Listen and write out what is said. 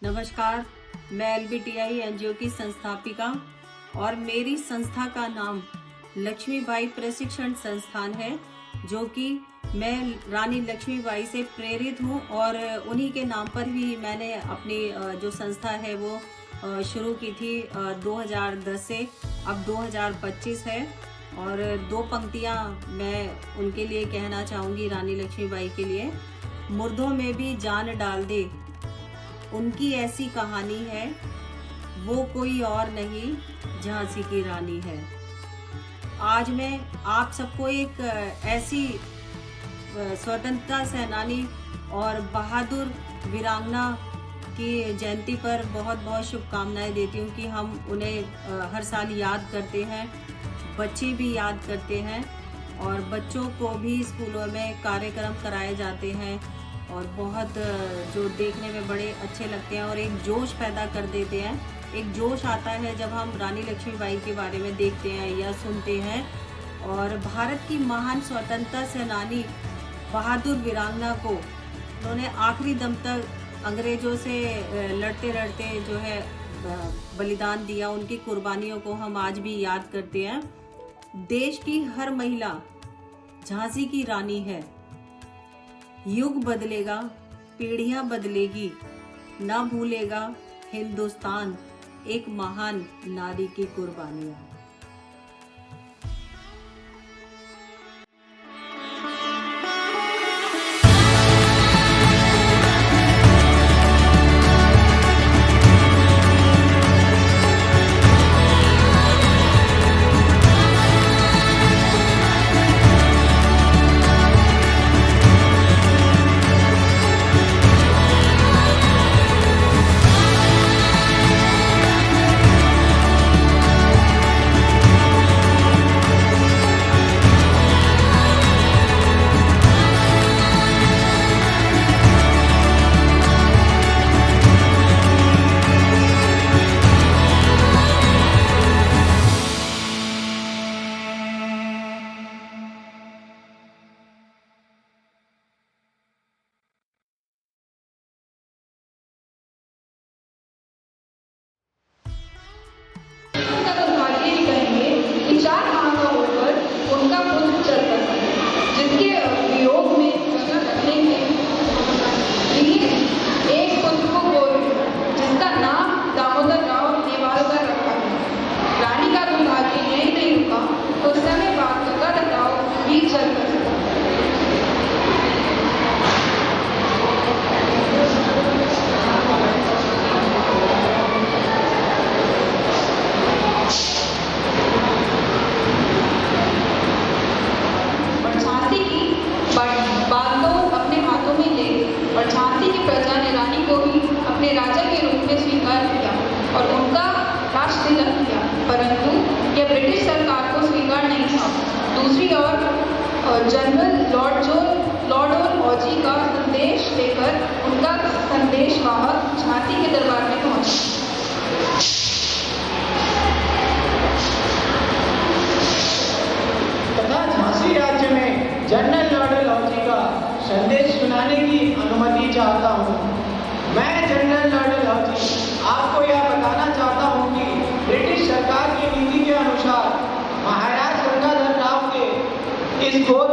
नमस्कार, मैं LBTI NGO की संस्थापिका और मेरी संस्था का नाम लक्ष्मीबाई प्रशिक्षण संस्थान है, जो कि मैं रानी लक्ष्मीबाई से प्रेरित हूँ और उन्हीं के नाम पर ही मैंने अपनी जो संस्था है वो शुरू की थी 2010 से। अब 2025 है और दो पंक्तियाँ मैं उनके लिए कहना चाहूँगी, रानी लक्ष्मीबाई के लिए। मुर्दों में भी जान डाल दे, उनकी ऐसी कहानी है, वो कोई और नहीं झांसी की रानी है। आज मैं आप सबको एक ऐसी स्वतंत्रता सेनानी और बहादुर वीरांगना की जयंती पर बहुत बहुत शुभकामनाएं देती हूँ कि हम उन्हें हर साल याद करते हैं, बच्चे भी याद करते हैं और बच्चों को भी स्कूलों में कार्यक्रम कराए जाते हैं और बहुत जो देखने में बड़े अच्छे लगते हैं और एक जोश पैदा कर देते हैं। एक जोश आता है जब हम रानी लक्ष्मीबाई के बारे में देखते हैं या सुनते हैं। और भारत की महान स्वतंत्रता सेनानी बहादुर वीरांगना को उन्होंने आखिरी दम तक अंग्रेजों से लड़ते लड़ते जो है बलिदान दिया। उनकी कुर्बानियों को हम आज भी याद करते हैं। देश की हर महिला झांसी की रानी है। युग बदलेगा, पीढ़ियां बदलेगी, ना भूलेगा हिंदुस्तान एक महान नारी की कुर्बानियां। जनरल लॉर्ड ऑजी का संदेश लेकर उनका संदेशवाहक झांसी के दरबार में पहुंचा। तथा झांसी राज्य में जनरल लॉर्ड ऑजी का संदेश सुनाने की अनुमति चाहता हूँ। मैं जनरल लॉर्ड ऑजी आपको यह बताना चाहता हूँ कि ब्रिटिश सरकार की नीति के अनुसार महाराज गंगाधर राव के इस घोर